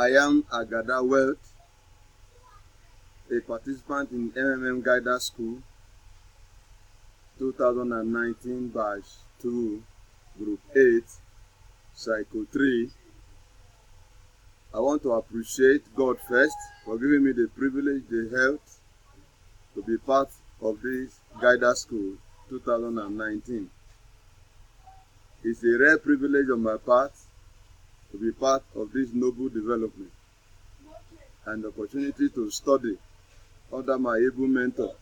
I am Agada Wealth, a participant in MMM Guider School 2019 batch 2, group 8, cycle 3. I want to appreciate God first for giving me the privilege, the health, to be part of this Guider School 2019. It's a rare privilege on my part to be part of this noble development and the opportunity to study under my able mentor,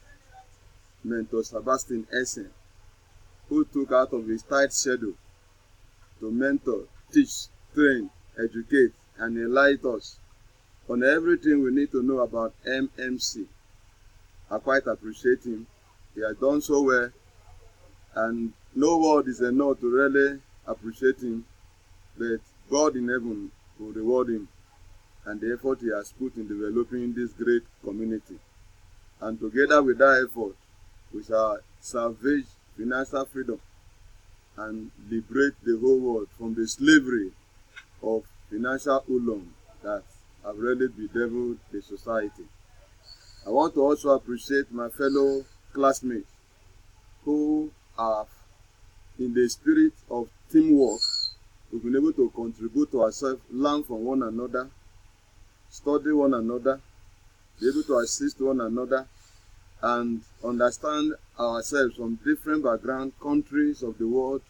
Mentor Sebastian Essen, who took out of his tight schedule to mentor, teach, train, educate, and enlighten us on everything we need to know about MMC. I quite appreciate him. He has done so well, and no word is enough to really appreciate him, but God in heaven will reward him and the effort he has put in developing this great community. And together with that effort, we shall salvage financial freedom and liberate the whole world from the slavery of financial oolong that have really bedeviled the society. I want to also appreciate my fellow classmates who have, in the spirit of teamwork, we've been able to contribute to ourselves, learn from one another, study one another, be able to assist one another, and understand ourselves from different background, countries of the world.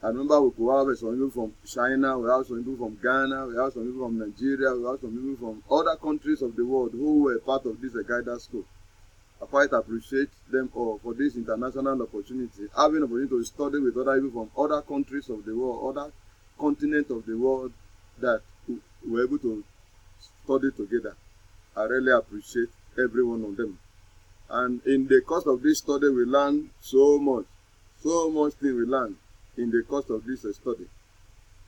I remember we could have some people from China, we have some people from Ghana, we have some people from Nigeria, we have some people from other countries of the world who were part of this Guider School. I quite appreciate them all for this international opportunity, having an opportunity to study with other people from other countries of the world, other continents of the world, that we were able to study together. I really appreciate every one of them. And in the course of this study, we learn so much things we learn in the course of this study.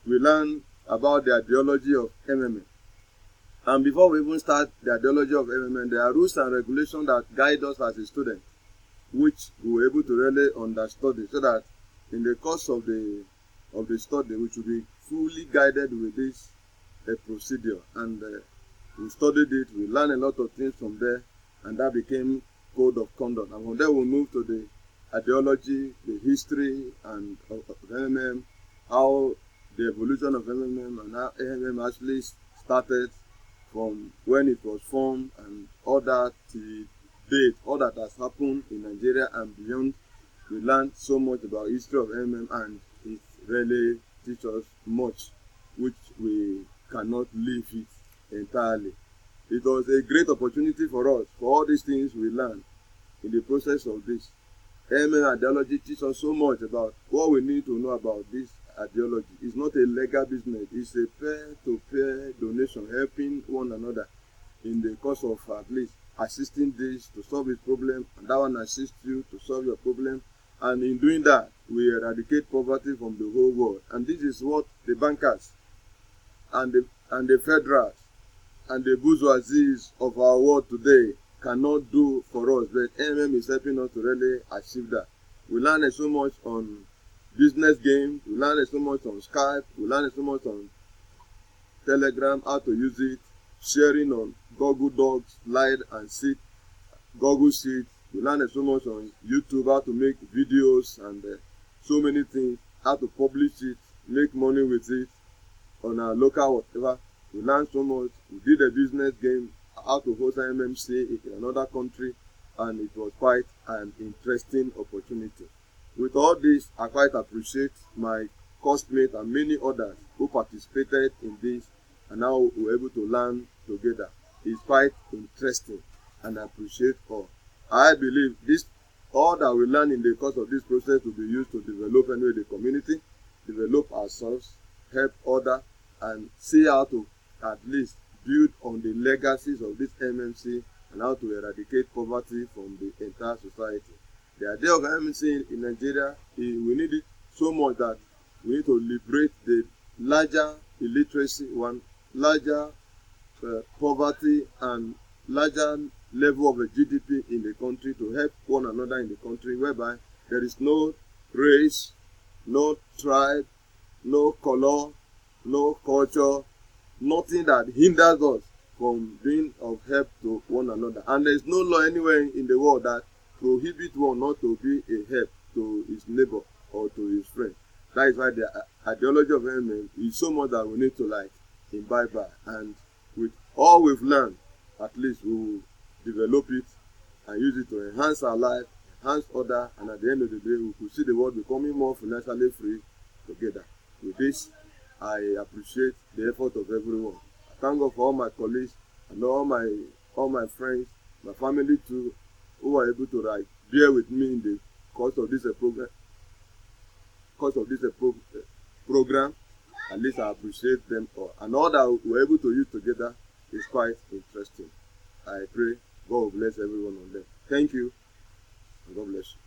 We learn about the ideology of MMM. And before we even start the ideology of MMM, there are rules and regulations that guide us as a student, which we were able to really understudy, so that in the course of the study, we should be fully guided with this procedure. And we studied it, we learned a lot of things from there, and that became code of conduct. And from there we move to the ideology, the history and of MMM, how the evolution of MMM and how MMM actually started from when it was formed and all that to date, all that has happened in Nigeria and beyond. We learned so much about history of MMM, and it really teaches us much, which we cannot leave it entirely. It was a great opportunity for us, for all these things we learned in the process of this. MMM ideology teaches us so much about what we need to know about this ideology. It's not a legal business, it's a peer-to-peer donation, helping one another in the course of at least assisting this to solve his problem, and that one assists you to solve your problem. And in doing that, we eradicate poverty from the whole world. And this is what the bankers and the federals and the bourgeoisies of our world today cannot do for us, but MMM is helping us to really achieve that. We learned so much on business games, we learned so much on Skype, we learned so much on Telegram, how to use it, sharing on Google Docs, Slide and Sheet, Google Sheets. We learned so much on YouTube, how to make videos and so many things, how to publish it, make money with it on our local whatever. We learned so much. We did a business game, how to host an MMC in another country, and it was quite an interesting opportunity. With all this, I quite appreciate my coursemate and many others who participated in this, and now we were able to learn together. It's quite interesting, and I appreciate all. I believe this, all that we learn in the course of this process, will be used to develop anyway the community, develop ourselves, help others, and see how to at least build on the legacies of this MMC and how to eradicate poverty from the entire society. The idea of MMC in Nigeria, we need it so much that we need to liberate the larger illiteracy, larger poverty, and larger level of a GDP in the country, to help one another in the country, whereby there is no race, no tribe, no color, no culture, nothing that hinders us from being of help to one another. And there is no law anywhere in the world that prohibits one not to be a help to his neighbor or to his friend. That is why the ideology of enemy is so much that we need to imbibe by. And with all we've learned, at least we will develop it and use it to enhance our life, enhance others, and at the end of the day, we could see the world becoming more financially free together. With this, I appreciate the effort of everyone. I thank God for all my colleagues and all my friends, my family too, who are able to bear with me in the course of this program. At least I appreciate them all. And all that we're able to use together is quite interesting. I pray God will bless everyone on them. Thank you, and God bless you.